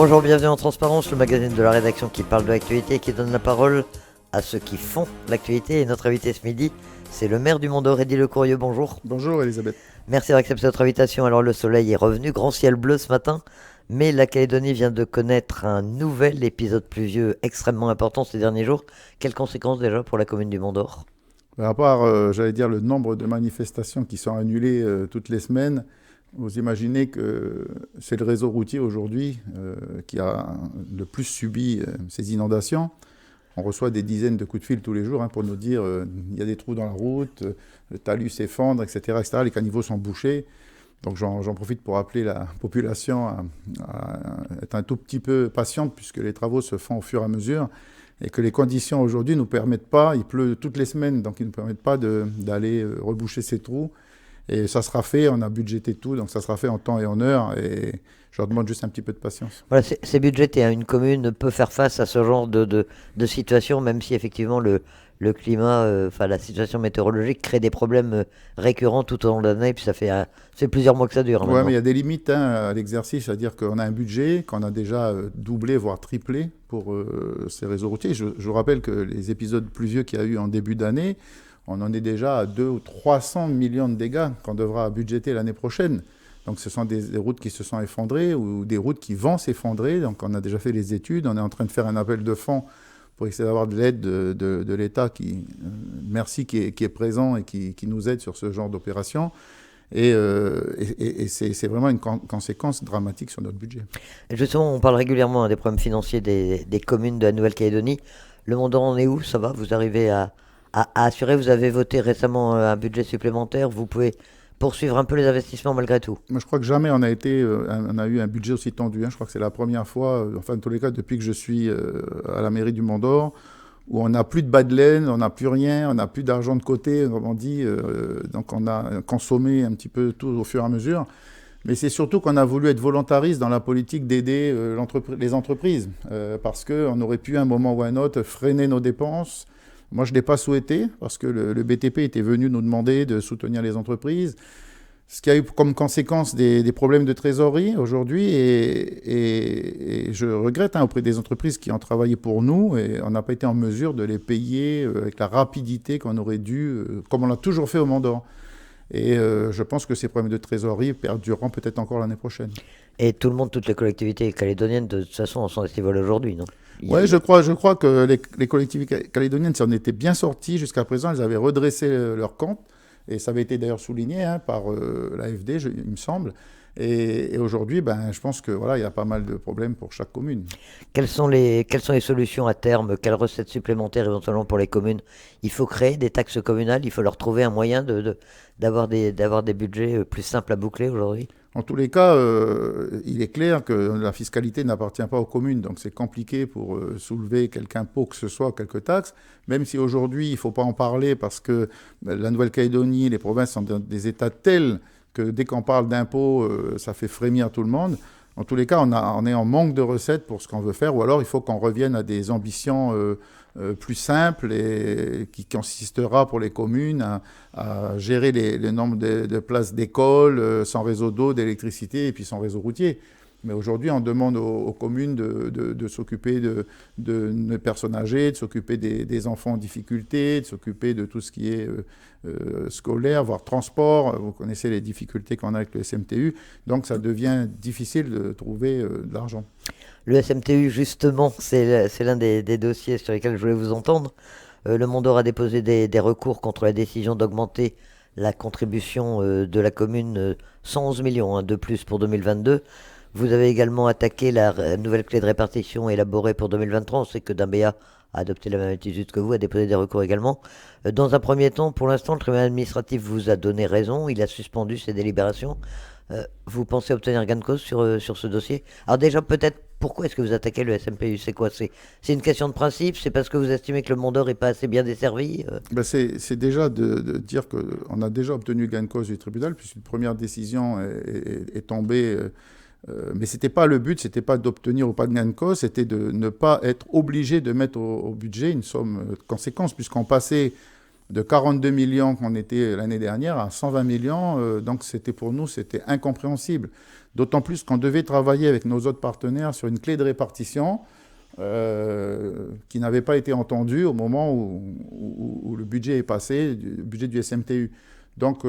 Bonjour, bienvenue en Transparence, le magazine de la rédaction qui parle de l'actualité et qui donne la parole à ceux qui font l'actualité. Et notre invité ce midi, c'est le maire du Mont-d'Or, Eddy Lecourrieu. Bonjour. Bonjour Elisabeth. Merci d'avoir accepté notre invitation. Alors le soleil est revenu, grand ciel bleu ce matin, mais la Calédonie vient de connaître un nouvel épisode pluvieux extrêmement important ces derniers jours. Quelles conséquences déjà pour la commune du Mont-d'Or ? À part, le nombre de manifestations qui sont annulées toutes les semaines, vous imaginez que c'est le réseau routier aujourd'hui qui a le plus subi ces inondations. On reçoit des dizaines de coups de fil tous les jours pour nous dire il y a des trous dans la route, le talus s'effondre, etc., etc. Les caniveaux sont bouchés. Donc j'en profite pour appeler la population à être un tout petit peu patiente puisque les travaux se font au fur et à mesure et que les conditions aujourd'hui ne nous permettent pas, il pleut toutes les semaines, donc ils ne nous permettent pas d'aller reboucher ces trous. Et ça sera fait, on a budgété tout, donc ça sera fait en temps et en heure. Et je leur demande juste un petit peu de patience. Voilà, c'est budgété, hein. Une commune peut faire face à ce genre de situation, même si effectivement le climat, la situation météorologique crée des problèmes récurrents tout au long de l'année, et puis ça fait plusieurs mois que ça dure. Oui, mais il y a des limites à l'exercice, c'est-à-dire qu'on a un budget qu'on a déjà doublé, voire triplé pour ces réseaux routiers. Je vous rappelle que les épisodes pluvieux qu'il y a eu en début d'année, on en est déjà à 200 ou 300 millions de dégâts qu'on devra budgéter l'année prochaine. Donc ce sont des routes qui se sont effondrées ou des routes qui vont s'effondrer. Donc on a déjà fait les études, on est en train de faire un appel de fonds pour essayer d'avoir de l'aide de l'État qui est présent et qui nous aide sur ce genre d'opération. Et c'est vraiment une conséquence dramatique sur notre budget. Et justement, on parle régulièrement des problèmes financiers des communes de la Nouvelle-Calédonie. Le Mont-d'Or en est où ? Ça va ? Vous arrivez à assurer ? Vous avez voté récemment un budget supplémentaire. Vous pouvez poursuivre un peu les investissements malgré tout ? Moi, je crois que jamais on a eu un budget aussi tendu. Je crois que c'est la première fois, en tous les cas, depuis que je suis à la mairie du Mont-d'Or, où on n'a plus de bas de laine, on n'a plus rien, on n'a plus d'argent de côté, comme on dit. Donc on a consommé un petit peu tout au fur et à mesure. Mais c'est surtout qu'on a voulu être volontariste dans la politique d'aider les entreprises. Parce qu'on aurait pu, à un moment ou à un autre, freiner nos dépenses. Moi, je ne l'ai pas souhaité, parce que le BTP était venu nous demander de soutenir les entreprises. Ce qui a eu comme conséquence des problèmes de trésorerie aujourd'hui, et je regrette auprès des entreprises qui ont travaillé pour nous, et on n'a pas été en mesure de les payer avec la rapidité qu'on aurait dû, comme on l'a toujours fait au Mont-d'Or. Et je pense que ces problèmes de trésorerie perdureront peut-être encore l'année prochaine. Et tout le monde, toutes les collectivités calédoniennes, de toute façon, en sont à ce niveau aujourd'hui, non ? Oui, je crois que les collectivités calédoniennes, si on était bien sortis jusqu'à présent, elles avaient redressé leurs comptes. Et ça avait été d'ailleurs souligné par l'AFD, il me semble. Et aujourd'hui, je pense que il y a pas mal de problèmes pour chaque commune. Quelles sont les solutions à terme ? Quelles recettes supplémentaires éventuellement pour les communes ? Il faut créer des taxes communales, il faut leur trouver un moyen d'avoir des budgets plus simples à boucler aujourd'hui ? En tous les cas, il est clair que la fiscalité n'appartient pas aux communes, donc c'est compliqué pour soulever quelque impôt que ce soit, quelques taxes, même si aujourd'hui, il ne faut pas en parler parce que la Nouvelle-Calédonie, les provinces sont dans des états tels que dès qu'on parle d'impôts, ça fait frémir tout le monde. En tous les cas, on est en manque de recettes pour ce qu'on veut faire, ou alors il faut qu'on revienne à des ambitions plus simples et qui consistera pour les communes à gérer le nombre de places d'école sans réseau d'eau, d'électricité et puis sans réseau routier. Mais aujourd'hui, on demande aux communes de s'occuper de personnes âgées, de s'occuper des enfants en difficulté, de s'occuper de tout ce qui est scolaire, voire transport. Vous connaissez les difficultés qu'on a avec le SMTU. Donc, ça devient difficile de trouver de l'argent. Le SMTU, justement, c'est l'un des dossiers sur lesquels je voulais vous entendre. Le Mont-d'Or a déposé des recours contre la décision d'augmenter la contribution de la commune 111 millions de plus pour 2022. Vous avez également attaqué la nouvelle clé de répartition élaborée pour 2023. On sait que Dambéa a adopté la même attitude que vous, a déposé des recours également. Dans un premier temps, pour l'instant, le tribunal administratif vous a donné raison. Il a suspendu ses délibérations. Vous pensez obtenir gain de cause sur ce dossier ? Alors déjà, peut-être, pourquoi est-ce que vous attaquez le SMPU ? C'est quoi ? C'est une question de principe ? C'est parce que vous estimez que le Mont-d'Or n'est pas assez bien desservi ? C'est déjà de dire qu'on a déjà obtenu gain de cause du tribunal, puisqu'une première décision est tombée. Mais ce n'était pas le but, ce n'était pas d'obtenir ou pas de gain de cause, c'était de ne pas être obligé de mettre au budget une somme de conséquence, puisqu'on passait de 42 millions qu'on était l'année dernière à 120 millions. Donc pour nous, c'était incompréhensible. D'autant plus qu'on devait travailler avec nos autres partenaires sur une clé de répartition qui n'avait pas été entendue au moment où le budget est passé, le budget du SMTU. Donc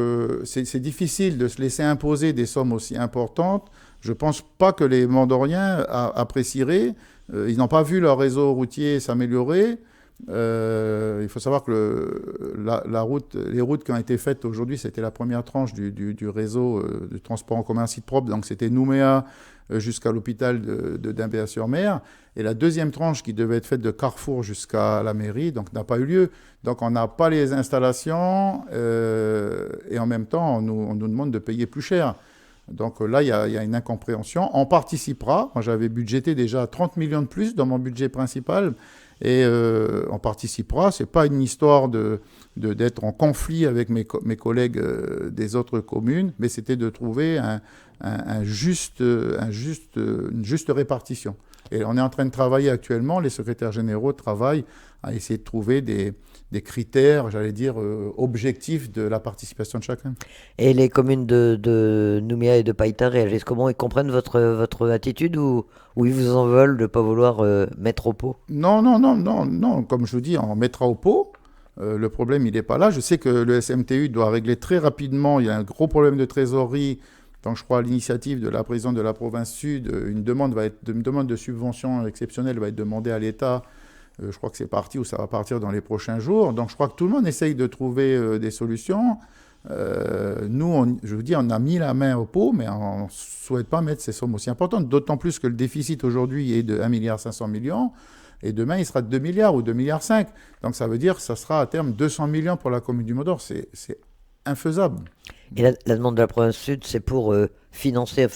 c'est difficile de se laisser imposer des sommes aussi importantes. Je ne pense pas que les Mandoriens apprécieraient. Ils n'ont pas vu leur réseau routier s'améliorer. Il faut savoir que les routes qui ont été faites aujourd'hui, c'était la première tranche du réseau de transport en commun site propre. Donc c'était Nouméa jusqu'à l'hôpital de Dimbéa-sur-Mer. Et la deuxième tranche qui devait être faite de Carrefour jusqu'à la mairie, donc n'a pas eu lieu. Donc on n'a pas les installations et en même temps on nous demande de payer plus cher. Donc là, il y a une incompréhension. On participera. Moi, j'avais budgété déjà 30 millions de plus dans mon budget principal. Et on participera. Ce n'est pas une histoire d'être en conflit avec mes collègues des autres communes, mais c'était de trouver une juste répartition. Et on est en train de travailler actuellement, les secrétaires généraux travaillent à essayer de trouver des critères, j'allais dire, objectifs de la participation de chacun. Et les communes de Nouméa et de Païta réagissent comment? Ils comprennent votre attitude ou ils vous en veulent de ne pas vouloir mettre au pot? Non, non, non, non, non. Comme je vous dis, on mettra au pot. Le problème, il n'est pas là. Je sais que le SMTU doit régler très rapidement. Il y a un gros problème de trésorerie. Donc, je crois à l'initiative de la présidente de la province sud, une demande de subvention exceptionnelle va être demandée à l'État. Je crois que c'est parti ou ça va partir dans les prochains jours. Donc, je crois que tout le monde essaye de trouver des solutions. Nous, je vous dis, on a mis la main au pot, mais on ne souhaite pas mettre ces sommes aussi importantes. D'autant plus que le déficit aujourd'hui est de 1,5 milliard. Et demain, il sera de 2 milliards ou 2,5 milliards. Donc, ça veut dire que ça sera à terme 200 millions pour la commune du Mont-d'Or. C'est infaisable. Et la demande de la province sud, c'est pour refinancer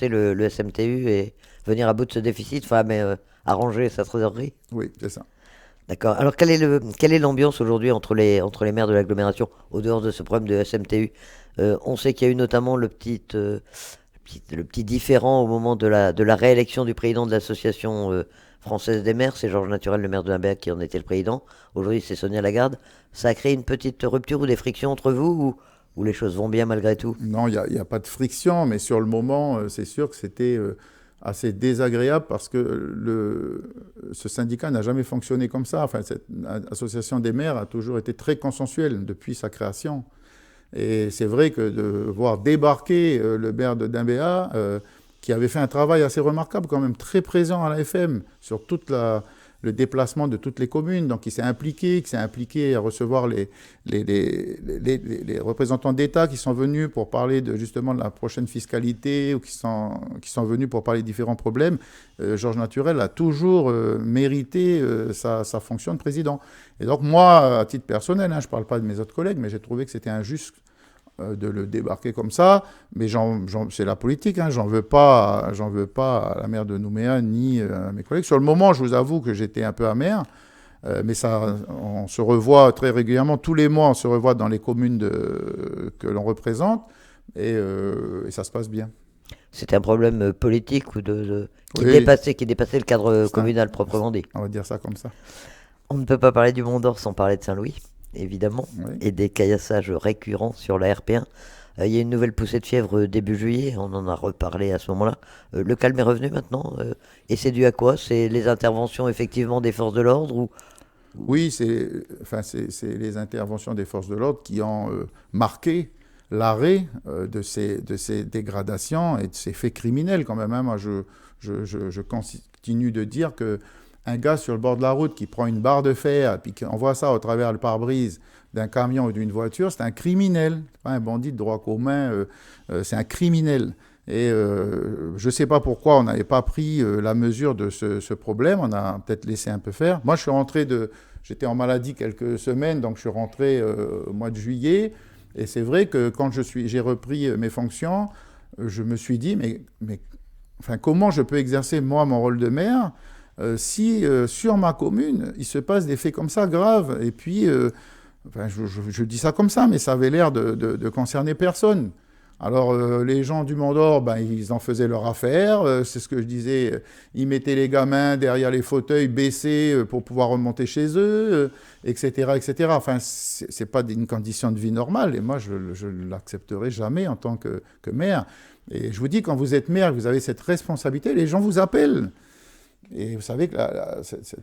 le SMTU et venir à bout de ce déficit, arranger sa trésorerie. Oui, c'est ça. D'accord. Alors, quelle est l'ambiance aujourd'hui entre les maires de l'agglomération, au dehors de ce problème de SMTU? On sait qu'il y a eu notamment le petit différend au moment de la réélection du président de l'association française des maires. C'est Georges Naturel, le maire de Limberg, qui en était le président. Aujourd'hui, c'est Sonia Lagarde. Ça a créé une petite rupture ou des frictions entre vous ou les choses vont bien malgré tout? Non, il n'y a pas de friction, mais sur le moment, c'est sûr que c'était assez désagréable parce que ce syndicat n'a jamais fonctionné comme ça. Enfin, cette association des maires a toujours été très consensuelle depuis sa création. Et c'est vrai que de voir débarquer le maire de Dimbéa, qui avait fait un travail assez remarquable quand même, très présent à la FM sur le déplacement de toutes les communes, donc qui s'est impliqué à recevoir les représentants d'État qui sont venus pour parler justement de la prochaine fiscalité ou qui sont venus pour parler de différents problèmes. Georges Naturel a toujours mérité sa fonction de président. Et donc moi, à titre personnel, je ne parle pas de mes autres collègues, mais j'ai trouvé que c'était injuste de le débarquer comme ça, mais c'est la politique, j'en veux pas à la maire de Nouméa ni à mes collègues. Sur le moment, je vous avoue que j'étais un peu amer, mais ça, on se revoit très régulièrement, tous les mois, on se revoit dans les communes que l'on représente, et ça se passe bien. C'était un problème politique ou qui Oui, dépassait le cadre communal proprement dit. On va dire ça comme ça. On ne peut pas parler du Mont-d'Or sans parler de Saint-Louis, évidemment, Oui. et des caillassages récurrents sur la RP1. Il y a une nouvelle poussée de fièvre début juillet, on en a reparlé à ce moment-là. Le calme est revenu maintenant, et c'est dû à quoi? C'est les interventions effectivement des forces de l'ordre Oui, c'est les interventions des forces de l'ordre qui ont marqué l'arrêt de ces dégradations et de ces faits criminels quand même. Moi, je continue de dire qu'un gars sur le bord de la route qui prend une barre de fer et qu'on voit ça au travers le pare-brise d'un camion ou d'une voiture, c'est un criminel. C'est pas un bandit de droit commun, c'est un criminel. Et je ne sais pas pourquoi on n'avait pas pris la mesure de ce problème. On a peut-être laissé un peu faire. Moi, j'étais en maladie quelques semaines, donc je suis rentré au mois de juillet. Et c'est vrai que quand j'ai repris mes fonctions, je me suis dit, enfin, comment je peux exercer, moi, mon rôle de maire si sur ma commune, il se passe des faits comme ça graves. Et puis, enfin, je dis ça comme ça, mais ça avait l'air de concerner personne. Alors, les gens du Mont d'Or, ben, ils en faisaient leur affaire. C'est ce que je disais. Ils mettaient les gamins derrière les fauteuils baissés pour pouvoir remonter chez eux, etc., etc. Enfin, c'est pas une condition de vie normale. Et moi, je ne l'accepterai jamais en tant que maire. Et je vous dis, quand vous êtes maire, vous avez cette responsabilité, les gens vous appellent. Et vous savez que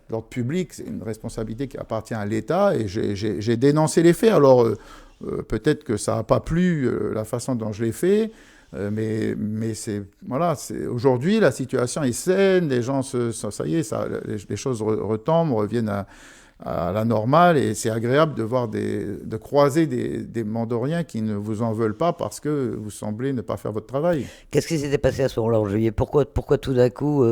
l'ordre public, c'est une responsabilité qui appartient à l'État, et j'ai dénoncé les faits. Alors, peut-être que ça n'a pas plu, la façon dont je l'ai fait, mais voilà, aujourd'hui, la situation est saine, les gens, ça y est, les choses retombent, reviennent à la normale, et c'est agréable de voir de croiser des Mondoriens qui ne vous en veulent pas parce que vous semblez ne pas faire votre travail. Qu'est-ce qui s'était passé à ce moment-là en juillet? Pourquoi tout d'un coup,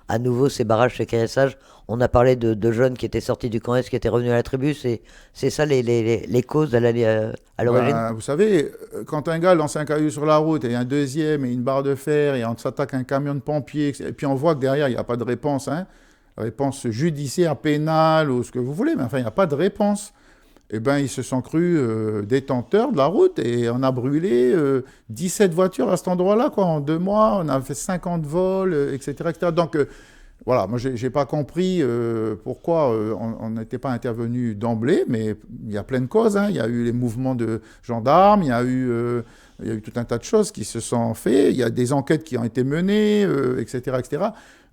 à nouveau, ces barrages, ces caissages? On a parlé de jeunes qui étaient sortis du camp Est, qui étaient revenus à la tribu. C'est ça les causes à l'origine? Ben, vous savez, quand un gars lance un caillou sur la route, et un deuxième, et une barre de fer, et on s'attaque à un camion de pompiers, et puis on voit que derrière, il n'y a pas de réponse, hein, réponse judiciaire, pénale, ou ce que vous voulez, mais enfin, il n'y a pas de réponse. Eh bien, ils se sont crus détenteurs de la route, et on a brûlé 17 voitures à cet endroit-là, quoi. En 2 mois, on a fait 50 vols, etc., etc. Donc, voilà, moi, je n'ai pas compris pourquoi on n'était pas intervenu d'emblée, mais il y a plein de causes, hein. Il y a eu les mouvements de gendarmes, il y a eu tout un tas de choses qui se sont faites, il y a des enquêtes qui ont été menées, etc., etc.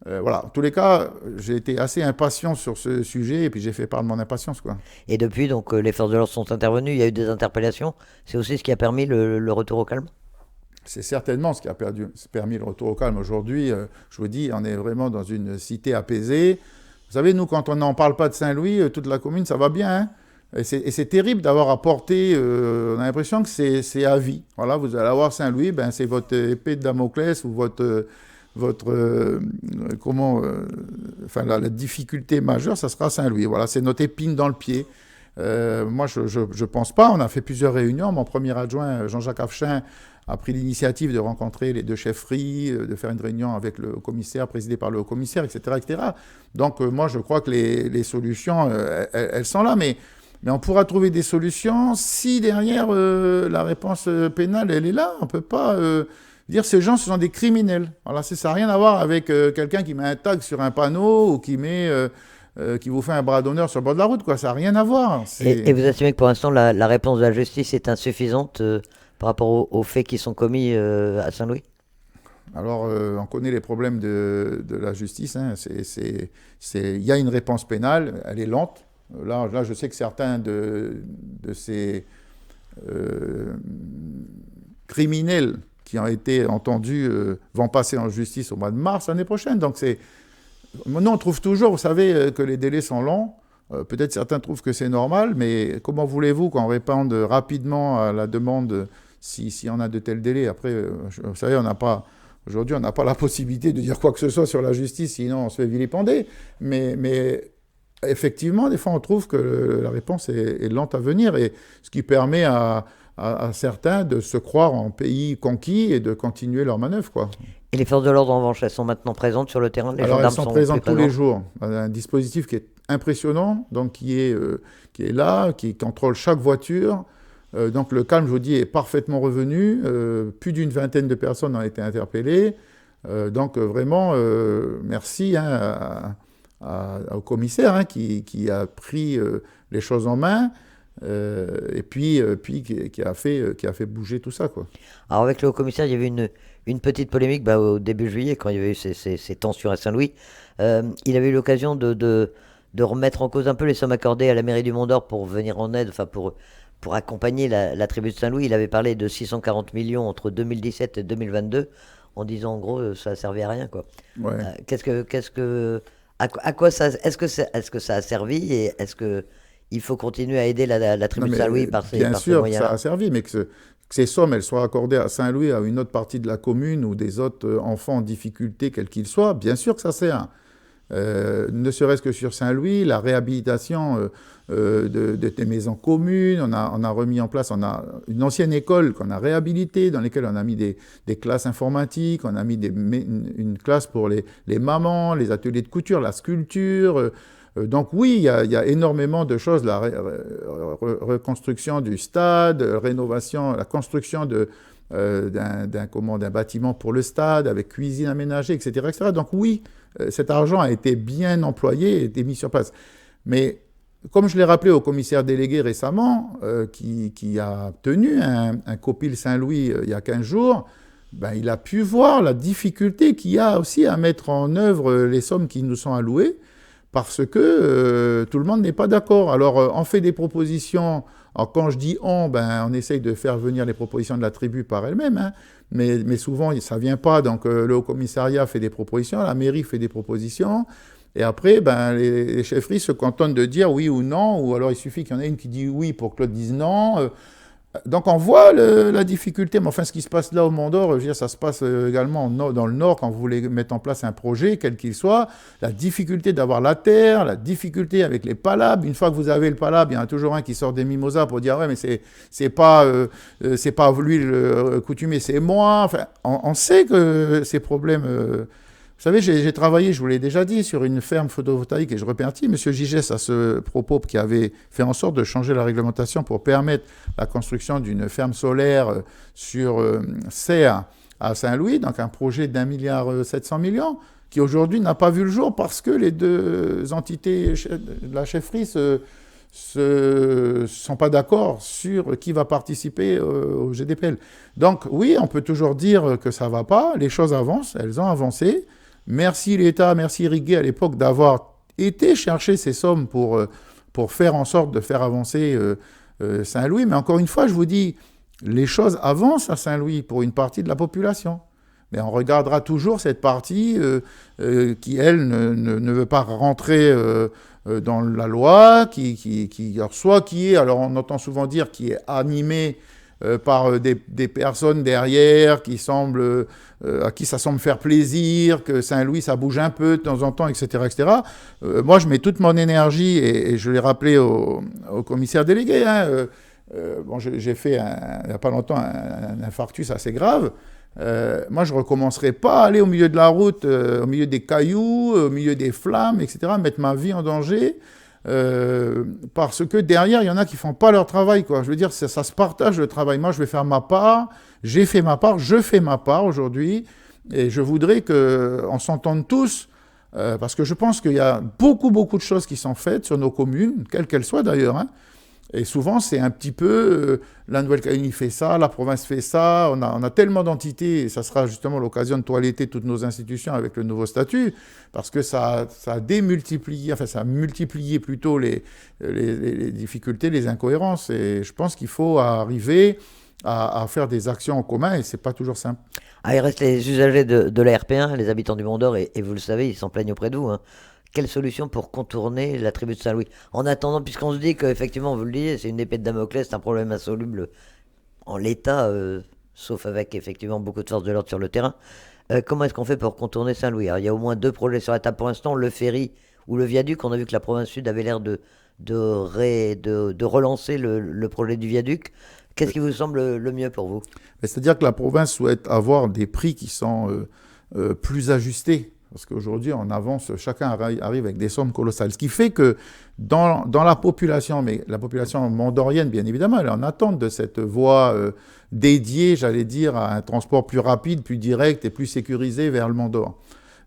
Voilà, en tous les cas, j'ai été assez impatient sur ce sujet, et puis j'ai fait part de mon impatience, quoi. Et depuis, donc, les forces de l'ordre sont intervenues, il y a eu des interpellations. C'est aussi ce qui a permis le retour au calme? C'est certainement ce qui a permis le retour au calme. Aujourd'hui, je vous dis, on est vraiment dans une cité apaisée. Vous savez, nous, quand on n'en parle pas de Saint-Louis, toute la commune, ça va bien, hein. Et c'est terrible d'avoir à porter, on a l'impression que c'est à vie. Voilà, vous allez avoir Saint-Louis, ben, c'est votre épée de Damoclès, ou enfin, la difficulté majeure, ça sera Saint-Louis. Voilà, c'est notre épine dans le pied. Moi, je pense pas. On a fait plusieurs réunions. Mon premier adjoint, Jean-Jacques Afchin, a pris l'initiative de rencontrer les deux chefferies, de faire une réunion avec le commissaire, présidée par le haut-commissaire, etc., etc. Donc, moi, je crois que les solutions, elles sont là. Mais on pourra trouver des solutions si derrière la réponse pénale, elle est là. On ne peut pas dire ces gens, ce sont des criminels. Voilà, ça n'a rien à voir avec quelqu'un qui met un tag sur un panneau, ou qui vous fait un bras d'honneur sur le bord de la route, quoi. Ça n'a rien à voir. Et vous estimez que pour l'instant, la réponse de la justice est insuffisante par rapport aux faits qui sont commis à Saint-Louis? Alors, on connaît les problèmes de la justice, hein. Il y a une réponse pénale, elle est lente. Là, je sais que certains de ces criminels qui ont été entendus vont passer en justice au mois de mars l'année prochaine. Donc, maintenant, on trouve toujours, vous savez, que les délais sont longs. Peut-être certains trouvent que c'est normal, mais comment voulez-vous qu'on réponde rapidement à la demande si on a de tels délais? Après, vous savez, aujourd'hui, on n'a pas la possibilité de dire quoi que ce soit sur la justice, sinon on se fait vilipender. Mais effectivement, des fois, on trouve que la réponse est lente à venir, et ce qui permet à certains de se croire en pays conquis et de continuer leur manœuvre, quoi. Et les forces de l'ordre, en revanche, elles sont maintenant présentes sur le terrain? Les Alors, elles gendarmes sont sont présentes plus tous les présents? jours. On a un dispositif qui est impressionnant, donc qui est là, qui contrôle chaque voiture. Donc, le calme, je vous dis, est parfaitement revenu. Plus d'une vingtaine de personnes ont été interpellées. Donc, vraiment, merci, hein, au commissaire, hein, qui a pris les choses en main. Et puis qui a fait bouger tout ça, quoi. Alors, avec le haut-commissaire, il y avait une petite polémique au début juillet, quand il y avait eu ces tensions à Saint-Louis. Il avait eu l'occasion de remettre en cause un peu les sommes accordées à la mairie du Mont-d'Or pour venir en aide, enfin pour accompagner la tribu de Saint-Louis. Il avait parlé de 640 millions entre 2017 et 2022, en disant en gros ça servait à rien, quoi. Ouais. À quoi ça, est-ce que ça a servi, et est-ce que il faut continuer à aider la tribu Non, de mais Saint-Louis bien par ces sûr que ça moyens-là? a servi, mais que ces sommes, elles soient accordées à Saint-Louis, à une autre partie de la commune, ou des autres enfants en difficulté, quels qu'ils soient, bien sûr que ça sert. Ne serait-ce que sur Saint-Louis, la réhabilitation de des maisons communes, on a remis en place, on a une ancienne école qu'on a réhabilitée, dans laquelle on a mis des classes informatiques, on a mis une classe pour les mamans, les ateliers de couture, la sculpture. Donc oui, il y a énormément de choses, la reconstruction du stade, rénovation, la construction d'un bâtiment pour le stade, avec cuisine aménagée, etc., etc. Donc oui, cet argent a été bien employé, a été mis sur place. Mais comme je l'ai rappelé au commissaire délégué récemment, qui a tenu un Copil Saint-Louis il y a 15 jours, ben, il a pu voir la difficulté qu'il y a aussi à mettre en œuvre les sommes qui nous sont allouées, parce que tout le monde n'est pas d'accord. Alors, on fait des propositions. Alors, quand je dis on, ben, on essaye de faire venir les propositions de la tribu par elle-même, hein, mais souvent, ça ne vient pas. Donc, le haut-commissariat fait des propositions, la mairie fait des propositions. Et après, ben, les chefferies se contentent de dire oui ou non, ou alors il suffit qu'il y en ait une qui dit oui pour que l'autre dise non. Donc on voit la difficulté, mais enfin ce qui se passe là au Mont-d'Or, je veux dire, ça se passe également dans le Nord quand vous voulez mettre en place un projet, quel qu'il soit, la difficulté d'avoir la terre, la difficulté avec les palabres. Une fois que vous avez le palabre, il y en a toujours un qui sort des mimosas pour dire ouais mais c'est pas lui le coutumier, c'est moi. Enfin, on sait que ces problèmes. Vous savez, j'ai travaillé, je vous l'ai déjà dit, sur une ferme photovoltaïque et je remercie M. Gigès à ce propos qui avait fait en sorte de changer la réglementation pour permettre la construction d'une ferme solaire sur serre à Saint-Louis, donc un projet d'1,7 milliard qui aujourd'hui n'a pas vu le jour parce que les deux entités de la chefferie sont pas d'accord sur qui va participer au GDPL. Donc oui, on peut toujours dire que ça va pas, les choses avancent, elles ont avancé. Merci l'État, merci Riguet à l'époque d'avoir été chercher ces sommes pour faire en sorte de faire avancer Saint-Louis. Mais encore une fois, je vous dis, les choses avancent à Saint-Louis pour une partie de la population. Mais on regardera toujours cette partie qui, elle, ne veut pas rentrer dans la loi, alors on entend souvent dire qui est animée par des personnes derrière à qui ça semble faire plaisir, que Saint-Louis, ça bouge un peu de temps en temps, etc. etc. Moi, je mets toute mon énergie, et je l'ai rappelé au commissaire délégué. J'ai fait, il n'y a pas longtemps, un infarctus assez grave. Moi, je ne recommencerai pas à aller au milieu de la route, au milieu des cailloux, au milieu des flammes, etc., mettre ma vie en danger. Parce que derrière, il y en a qui font pas leur travail, quoi. Je veux dire, ça se partage le travail. Moi, je vais faire ma part. J'ai fait ma part. Je fais ma part aujourd'hui. Et je voudrais qu'on s'entende tous, parce que je pense qu'il y a beaucoup, beaucoup de choses qui sont faites sur nos communes, quelles qu'elles soient d'ailleurs, hein. Et souvent, c'est un petit peu, la Nouvelle-Calédonie fait ça, la province fait ça, on a tellement d'entités, et ça sera justement l'occasion de toiletter toutes nos institutions avec le nouveau statut, parce que ça a démultiplié, enfin ça a multiplié plutôt les difficultés, les incohérences, et je pense qu'il faut arriver à faire des actions en commun, et c'est pas toujours simple. Ah, il reste les usagers de la RP1, les habitants du Mont-d'Or, et vous le savez, ils s'en plaignent auprès de vous, hein. Quelle solution pour contourner la tribu de Saint-Louis? En attendant, puisqu'on se dit qu'effectivement, vous le disiez, c'est une épée de Damoclès, c'est un problème insoluble en l'état, sauf avec effectivement beaucoup de force de l'ordre sur le terrain. Comment est-ce qu'on fait pour contourner Saint-Louis? Alors, il y a au moins deux projets sur la table pour l'instant, le ferry ou le viaduc. On a vu que la province sud avait l'air de relancer le projet du viaduc. Qu'est-ce qui vous semble le mieux pour vous? C'est-à-dire que la province souhaite avoir des prix qui sont plus ajustés. Parce qu'aujourd'hui, on avance, chacun arrive avec des sommes colossales. Ce qui fait que dans la population, mais la population mondorienne, bien évidemment, elle est en attente de cette voie dédiée, j'allais dire, à un transport plus rapide, plus direct et plus sécurisé vers le Mont-d'Or.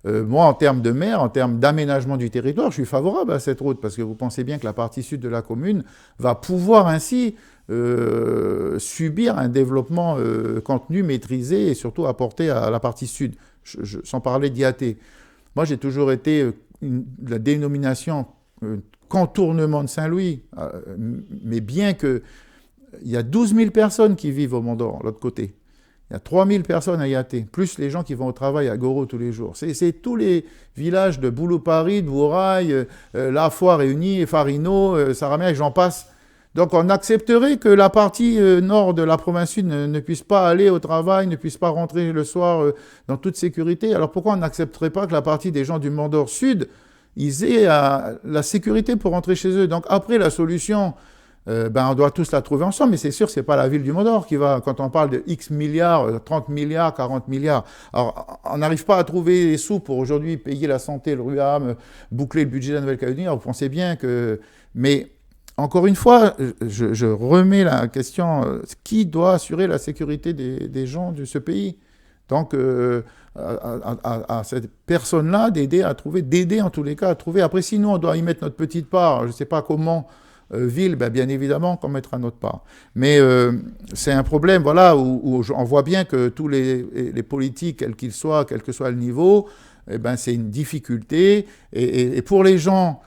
Moi, en termes de maire, en termes d'aménagement du territoire, je suis favorable à cette route, parce que vous pensez bien que la partie sud de la commune va pouvoir ainsi subir un développement contenu, maîtrisé et surtout apporté à la partie sud. Sans parler d'IAT. Moi, j'ai toujours été la dénomination contournement de Saint-Louis, mais bien qu'il y a 12 000 personnes qui vivent au Mont-d'Or, l'autre côté. Il y a 3 000 personnes à IAT, plus les gens qui vont au travail à Goro tous les jours. C'est tous les villages de Boulou-Paris, de Bourail, La Foire réunis, Farino, Saramia, et j'en passe. Donc on accepterait que la partie nord de la province sud ne puisse pas aller au travail, ne puisse pas rentrer le soir dans toute sécurité. Alors pourquoi on n'accepterait pas que la partie des gens du Mont-d'Or sud, ils aient la sécurité pour rentrer chez eux? Donc après la solution, on doit tous la trouver ensemble, mais c'est sûr, c'est pas la ville du Mont-d'Or qui va, quand on parle de X milliards, 30 milliards, 40 milliards. Alors on n'arrive pas à trouver les sous pour aujourd'hui payer la santé, le RUAM, boucler le budget de la Nouvelle-Calédonie. Alors vous pensez bien que... Mais encore une fois, je remets la question, qui doit assurer la sécurité des gens de ce pays? Donc, à cette personne-là d'aider en tous les cas à trouver. Après, si nous, on doit y mettre notre petite part, je ne sais pas comment, ville, ben, bien évidemment qu'on mettra notre part. Mais c'est un problème, voilà, où on voit bien que tous les politiques, quels qu'ils soient, quel que soit le niveau, eh ben, c'est une difficulté. Et pour les gens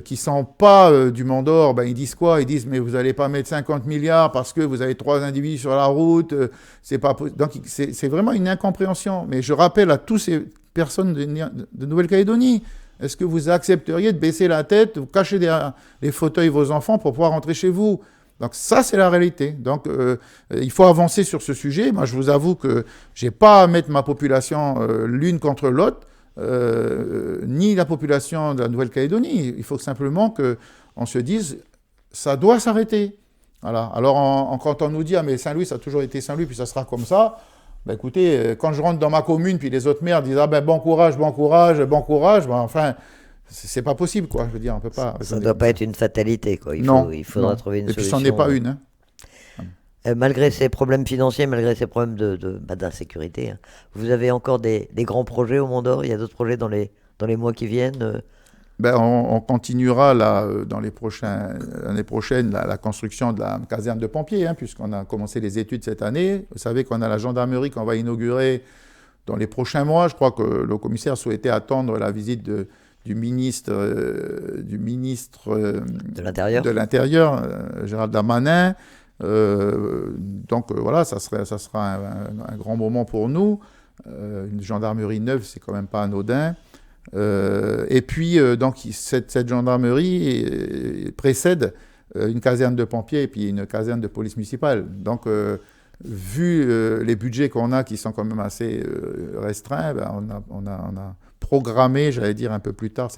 qui ne sont pas du Mont d'Or, ben, ils disent quoi? Ils disent, mais vous n'allez pas mettre 50 milliards parce que vous avez 3 individus sur la route. C'est pas Donc, c'est vraiment une incompréhension. Mais je rappelle à toutes ces personnes de Nouvelle-Calédonie, est-ce que vous accepteriez de baisser la tête, vous cacher derrière les fauteuils vos enfants pour pouvoir rentrer chez vous? Donc ça, c'est la réalité. Donc il faut avancer sur ce sujet. Moi, je vous avoue que je n'ai pas à mettre ma population l'une contre l'autre. Ni la population de la Nouvelle-Calédonie. Il faut simplement qu'on se dise, ça doit s'arrêter. Voilà. Alors, quand on nous dit, ah, mais Saint-Louis, ça a toujours été Saint-Louis, puis ça sera comme ça, ben, écoutez, quand je rentre dans ma commune, puis les autres maires disent, ah ben bon courage, bon courage, bon courage, ben, enfin, c'est pas possible, quoi. Je veux dire, on peut pas. Ça ne doit pas être une fatalité, quoi. Il faudra trouver une solution. Et puis, c'en est pas une, hein. Malgré ces problèmes financiers, malgré ces problèmes d'insécurité, hein, vous avez encore des grands projets au Mont d'Or? Il y a d'autres projets dans les mois qui viennent? Ben, on continuera là, dans l'année prochaine la construction de la caserne de pompiers, hein, puisqu'on a commencé les études cette année. Vous savez qu'on a la gendarmerie qu'on va inaugurer dans les prochains mois. Je crois que le commissaire souhaitait attendre la visite du ministre de l'Intérieur, Gérald Darmanin. Donc voilà, ça sera un grand moment pour nous. Une gendarmerie neuve, c'est quand même pas anodin. Et puis, donc, cette gendarmerie précède une caserne de pompiers et puis une caserne de police municipale. Donc, vu les budgets qu'on a, qui sont quand même assez restreints, ben, on a programmé, j'allais dire un peu plus tard,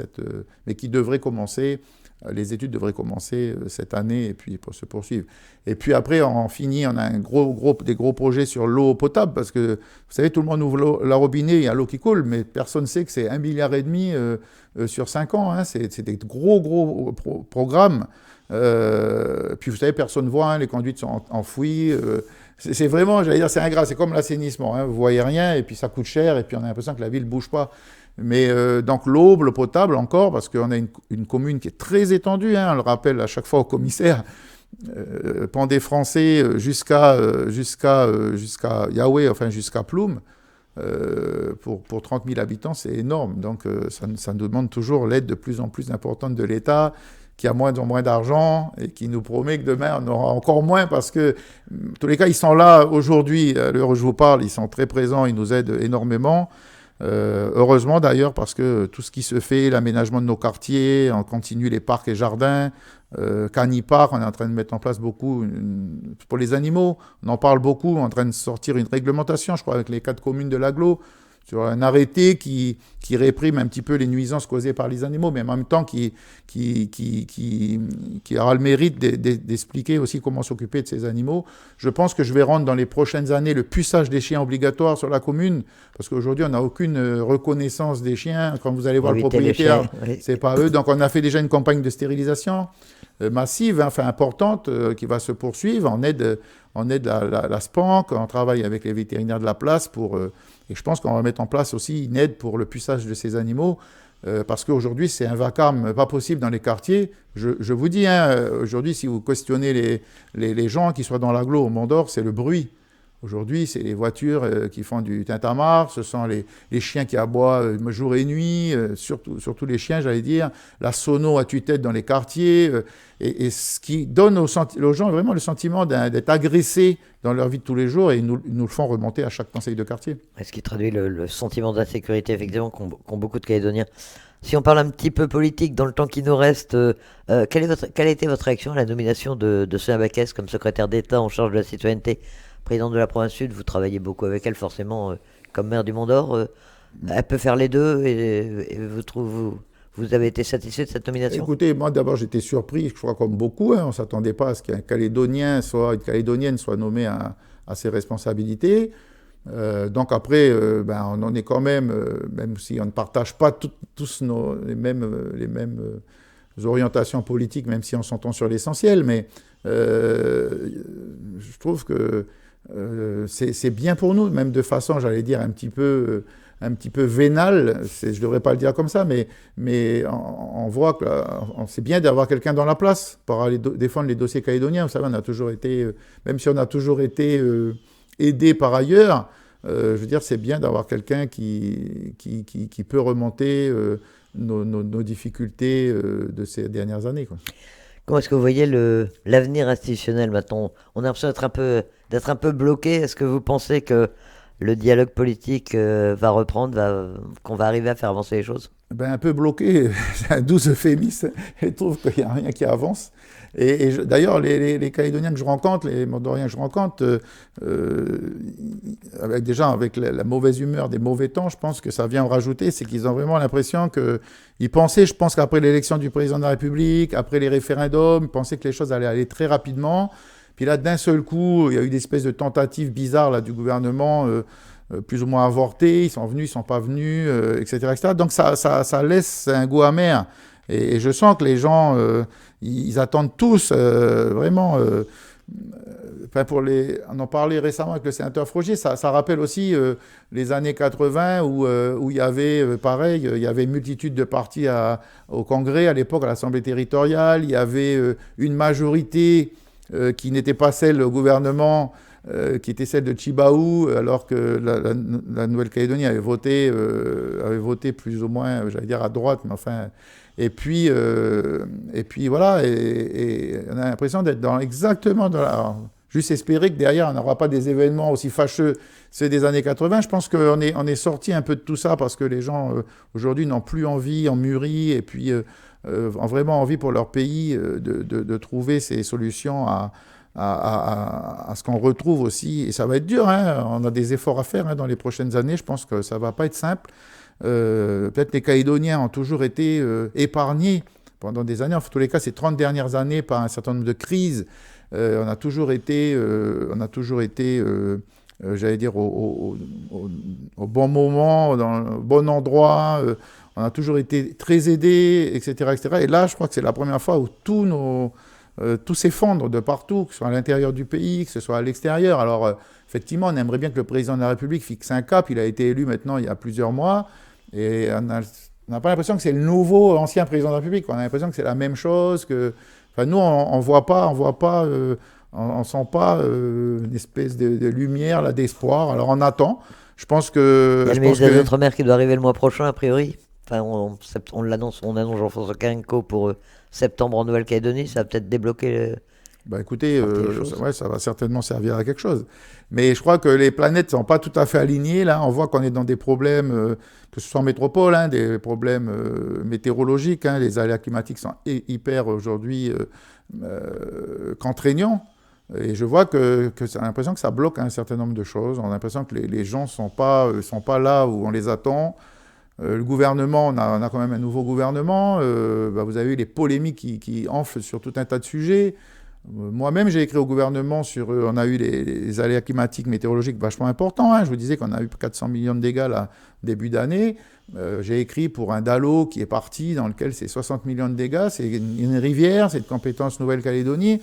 mais qui devrait commencer. Les études devraient commencer cette année et puis pour se poursuivre. Et puis après, on finit, on a des gros projets sur l'eau potable parce que, vous savez, tout le monde ouvre la robinet, il y a l'eau qui coule, mais personne ne sait que c'est 1,5 milliard sur 5 ans. Hein. C'est des gros programmes. Puis vous savez, personne ne voit, hein, les conduites sont enfouies. C'est vraiment, j'allais dire, c'est ingrat, c'est comme l'assainissement. Hein. Vous voyez rien et puis ça coûte cher et puis on a l'impression que la ville ne bouge pas. Mais donc l'eau potable encore, parce qu'on a une commune qui est très étendue, hein, on le rappelle à chaque fois au commissair, Pandé-Français jusqu'à Yahweh, enfin jusqu'à Ploum, pour 30 000 habitants, c'est énorme. Donc ça nous demande toujours l'aide de plus en plus importante de l'État, qui a moins en moins d'argent et qui nous promet que demain on aura encore moins parce que, en tous les cas, ils sont là aujourd'hui, à l'heure où je vous parle, ils sont très présents, ils nous aident énormément. Heureusement d'ailleurs parce que tout ce qui se fait, l'aménagement de nos quartiers, on continue les parcs et jardins, Canipar, on est en train de mettre en place beaucoup pour les animaux, on en parle beaucoup, on est en train de sortir une réglementation, je crois, avec les 4 communes de l'agglo, sur un arrêté qui réprime un petit peu les nuisances causées par les animaux, mais en même temps qui aura le mérite d'expliquer aussi comment s'occuper de ces animaux. Je pense que je vais rendre dans les prochaines années le puçage des chiens obligatoire sur la commune, parce qu'aujourd'hui, on n'a aucune reconnaissance des chiens. Quand vous allez voir le propriétaire, oui. C'est pas eux. Donc, on a fait déjà une campagne de stérilisation massive, hein, enfin importante, qui va se poursuivre. On aide la SPANC, on travaille avec les vétérinaires de la place et je pense qu'on va mettre en place aussi une aide pour le puçage de ces animaux, parce qu'aujourd'hui, c'est un vacarme pas possible dans les quartiers. Je vous dis, hein, aujourd'hui, si vous questionnez les gens qui soient dans l'agglo au Mont d'Or, c'est le bruit. Aujourd'hui, c'est les voitures qui font du tintamarre, ce sont les chiens qui aboient jour et nuit, surtout les chiens, j'allais dire, la sono à tue-tête dans les quartiers, et ce qui donne aux gens vraiment le sentiment d'être agressés dans leur vie de tous les jours, et ils nous le font remonter à chaque conseil de quartier. Ce qui traduit le sentiment d'insécurité, effectivement, qu'ont beaucoup de Calédoniens. Si on parle un petit peu politique, dans le temps qui nous reste, quelle a été votre réaction à la nomination de Sonia Backès comme secrétaire d'État en charge de la citoyenneté, présidente de la province sud? Vous travaillez beaucoup avec elle, forcément, comme maire du Mont d'Or. Elle peut faire les deux, et vous avez été satisfait de cette nomination? Écoutez, moi d'abord j'étais surpris, je crois comme beaucoup, hein, on ne s'attendait pas à ce qu'un Calédonien une Calédonienne soit nommée à ses responsabilités. Donc après, on en est quand même, même si on ne partage pas tous les mêmes orientations politiques, même si on s'entend sur l'essentiel, mais je trouve que c'est bien pour nous, même de façon, j'allais dire, un petit peu vénale, je ne devrais pas le dire comme ça, mais on voit que c'est bien d'avoir quelqu'un dans la place pour aller défendre les dossiers calédoniens. Vous savez, on a toujours été, même si on a toujours été aidé par ailleurs, je veux dire, c'est bien d'avoir quelqu'un qui peut remonter nos difficultés de ces dernières années, quoi. Comment est-ce que vous voyez l'avenir institutionnel maintenant? On a l'impression d'être un peu bloqué. Est-ce que vous pensez que le dialogue politique va reprendre, qu'on va arriver à faire avancer les choses? Ben, un peu bloqué, c'est un doux euphémisme. Je trouve qu'il n'y a rien qui avance. D'ailleurs, les Calédoniens que je rencontre, les Mondoriens que je rencontre, avec la mauvaise humeur des mauvais temps, je pense que ça vient en rajouter, c'est qu'ils ont vraiment l'impression qu'ils pensaient, je pense qu'après l'élection du président de la République, après les référendums, ils pensaient que les choses allaient aller très rapidement. Puis là, d'un seul coup, il y a eu des espèces de tentatives bizarres là, du gouvernement, plus ou moins avortées. Ils sont venus, ils ne sont pas venus, etc., etc. Donc ça laisse un goût amer. Et je sens que les gens, ils attendent tous vraiment... on en parlait récemment avec le sénateur Frogier, ça rappelle aussi les années 80 où il y avait, pareil, il y avait une multitude de partis au Congrès, à l'époque, à l'Assemblée territoriale. Il y avait une majorité qui n'était pas celle au gouvernement, qui était celle de Tjibaou, alors que la Nouvelle-Calédonie avait voté plus ou moins, j'allais dire à droite, mais enfin... Et puis voilà, et on a l'impression d'être exactement dans la... Juste espérer que derrière, on n'aura pas des événements aussi fâcheux, ceux des années 80. Je pense qu'on est sorti un peu de tout ça parce que les gens, aujourd'hui, n'ont plus envie, ont mûri, et puis ont vraiment envie pour leur pays de trouver ces solutions à ce qu'on retrouve aussi. Et ça va être dur, hein. On a des efforts à faire hein, dans les prochaines années. Je pense que ça ne va pas être simple. Peut-être les Calédoniens ont toujours été épargnés pendant des années. En tous les cas, ces 30 dernières années, par un certain nombre de crises, on a toujours été j'allais dire, au bon moment, dans le bon endroit. On a toujours été très aidés, etc., etc. Et là, je crois que c'est la première fois où tout s'effondre de partout, que ce soit à l'intérieur du pays, que ce soit à l'extérieur. Alors, effectivement, on aimerait bien que le président de la République fixe un cap. Il a été élu maintenant il y a plusieurs mois. Et on n'a pas l'impression que c'est le nouveau ancien président de la République. On a l'impression que c'est la même chose. Enfin, nous, on voit pas, on sent pas une espèce de lumière, là, d'espoir. Alors on attend. Je pense que... Il y a le ministre des Outre-mer qui doit arriver le mois prochain, a priori. Enfin, on annonce Jean-François Carenco pour septembre en Nouvelle-Calédonie. Ça va peut-être débloquer... Bah écoutez, ça va certainement servir à quelque chose. Mais je crois que les planètes ne sont pas tout à fait alignées. Là, on voit qu'on est dans des problèmes, que ce soit en métropole, hein, des problèmes météorologiques. Hein, les aléas climatiques sont hyper aujourd'hui contraignants. Et je vois que j'ai l'impression que ça bloque un certain nombre de choses. On a l'impression que les gens ne sont pas là où on les attend. Le gouvernement, on a quand même un nouveau gouvernement. Vous avez eu les polémiques qui enflent sur tout un tas de sujets. Moi-même, j'ai écrit au gouvernement on a eu les aléas climatiques, météorologiques vachement importants. Hein. Je vous disais qu'on a eu 400 millions de dégâts là, début d'année. J'ai écrit pour un DALO qui est parti, dans lequel c'est 60 millions de dégâts. C'est une rivière, c'est de compétence Nouvelle-Calédonie.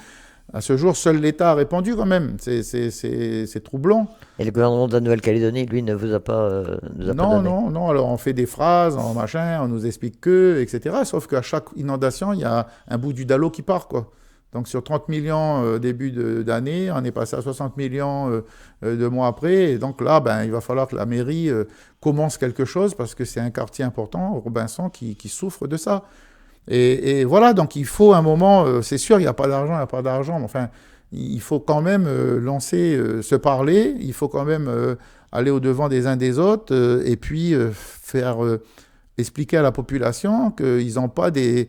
À ce jour, seul l'État a répondu quand même. C'est troublant. Et le gouvernement de la Nouvelle-Calédonie, lui, ne vous a pas donné? Non. Alors, on fait des phrases, on nous explique que, etc. Sauf qu'à chaque inondation, il y a un bout du DALO qui part, quoi. Donc sur 30 millions début d'année, on est passé à 60 millions 2 mois après. Et donc là, il va falloir que la mairie commence quelque chose parce que c'est un quartier important, Robinson, qui souffre de ça. Et voilà, donc il faut un moment, c'est sûr, il n'y a pas d'argent, mais enfin, il faut quand même se parler, il faut quand même aller au-devant des uns des autres et puis faire... expliquer à la population qu'ils n'ont pas des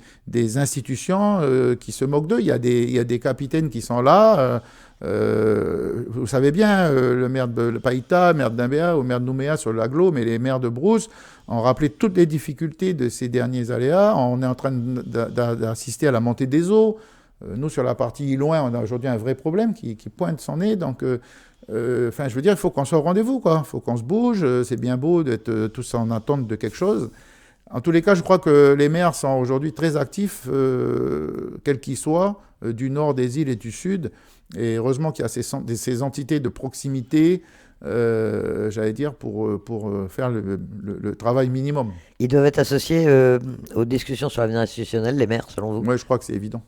institutions qui se moquent d'eux. Il y a des capitaines qui sont là. Vous savez bien, le maire de Païta, le maire de Dimbéa ou le maire de Nouméa sur l'agglo, mais les maires de Brousse ont rappelé toutes les difficultés de ces derniers aléas. On est en train d'assister à la montée des eaux. Nous, sur la partie loin, on a aujourd'hui un vrai problème qui pointe son nez. Donc, je veux dire, il faut qu'on soit au rendez-vous, quoi. Il faut qu'on se bouge. C'est bien beau d'être tous en attente de quelque chose. En tous les cas, je crois que les maires sont aujourd'hui très actifs, quels qu'ils soient, du nord des îles et du sud. Et heureusement qu'il y a ces entités de proximité, j'allais dire, pour faire le travail minimum. Ils doivent être associés aux discussions sur l'avenir institutionnel, les maires, selon vous? Moi, je crois que c'est évident.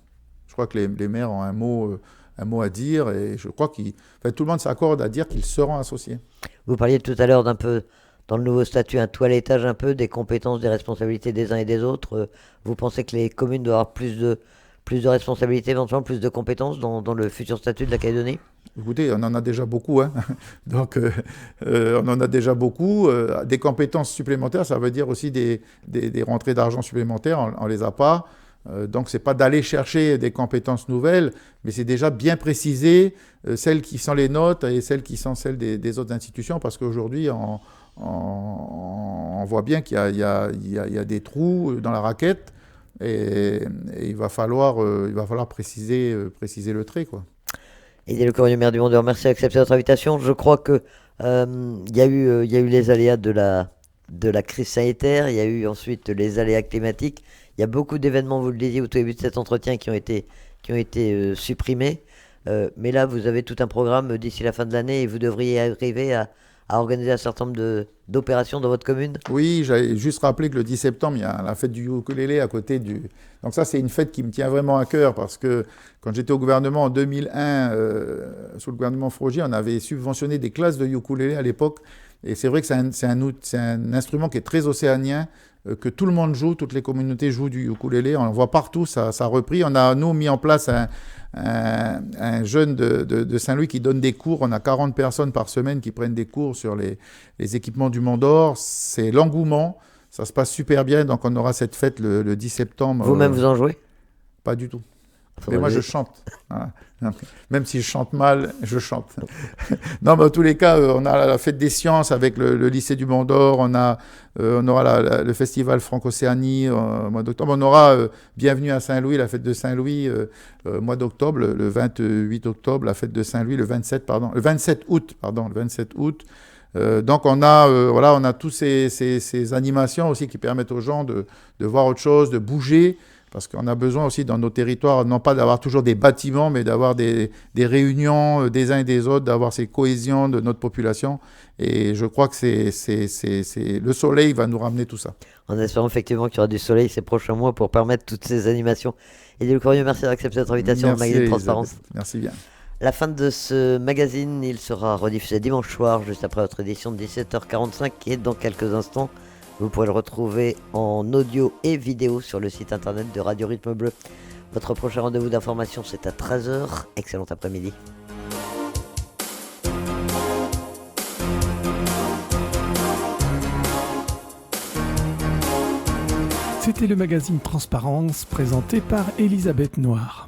Je crois que les maires ont un mot à dire et je crois tout le monde s'accorde à dire qu'ils seront associés. Vous parliez tout à l'heure d'un peu, dans le nouveau statut, un toilettage un peu des compétences, des responsabilités des uns et des autres. Vous pensez que les communes doivent avoir plus de responsabilités, éventuellement plus de compétences dans le futur statut de la Calédonie? Écoutez, on en a déjà beaucoup, hein. Donc on en a déjà beaucoup. Des compétences supplémentaires, ça veut dire aussi des rentrées d'argent supplémentaires, on ne les a pas. Donc ce n'est pas d'aller chercher des compétences nouvelles, mais c'est déjà bien préciser celles qui sont les nôtres et celles qui sont celles des autres institutions, parce qu'aujourd'hui, on voit bien qu'il y a des trous dans la raquette et il va falloir préciser le trait, quoi. Et le courrier maire du Mont-d'Or, merci d'accepter notre invitation. Je crois que il y a eu les aléas de la crise sanitaire, il y a eu ensuite les aléas climatiques. Il y a beaucoup d'événements, vous le disiez au tout début de cet entretien, qui ont été supprimés. Mais là, vous avez tout un programme d'ici la fin de l'année et vous devriez arriver à organiser un certain nombre d'opérations dans votre commune. Oui, j'avais juste rappelé que le 10 septembre, il y a la fête du ukulélé à côté du... Donc ça, c'est une fête qui me tient vraiment à cœur parce que quand j'étais au gouvernement en 2001, sous le gouvernement Frogier, on avait subventionné des classes de ukulélé à l'époque. Et c'est vrai que c'est un instrument qui est très océanien, que tout le monde joue, toutes les communautés jouent du ukulélé. On le voit partout, ça a repris. On a, nous, mis en place un jeune de Saint-Louis qui donne des cours. On a 40 personnes par semaine qui prennent des cours sur les équipements du Mont-d'Or. C'est l'engouement. Ça se passe super bien. Donc, on aura cette fête le 10 septembre. Vous-même, vous en jouez? Pas du tout. Mais moi, je chante. Voilà. Même si je chante mal, je chante. Non, mais en tous les cas, on a la fête des sciences avec le lycée du Mont-d'Or. On aura le festival Franco-Océanie au mois d'octobre. On aura Bienvenue à Saint-Louis, la fête de Saint-Louis, mois d'octobre, le 28 octobre, la fête de Saint-Louis, le 27 août. Donc on a tous ces animations aussi qui permettent aux gens de voir autre chose, de bouger. Parce qu'on a besoin aussi dans nos territoires, non pas d'avoir toujours des bâtiments, mais d'avoir des réunions des uns et des autres, d'avoir ces cohésions de notre population. Et je crois que le soleil va nous ramener tout ça. En espérant effectivement qu'il y aura du soleil ces prochains mois pour permettre toutes ces animations. Et Didier Lecornu, merci d'avoir accepté notre invitation au magazine Transparence. Merci bien. La fin de ce magazine, il sera rediffusé dimanche soir, juste après votre édition de 17h45, et dans quelques instants, vous pourrez le retrouver en audio et vidéo sur le site internet de Radio Rythme Bleu. Votre prochain rendez-vous d'information, c'est à 13h. Excellent après-midi. C'était le magazine Transparence présenté par Elisabeth Noir.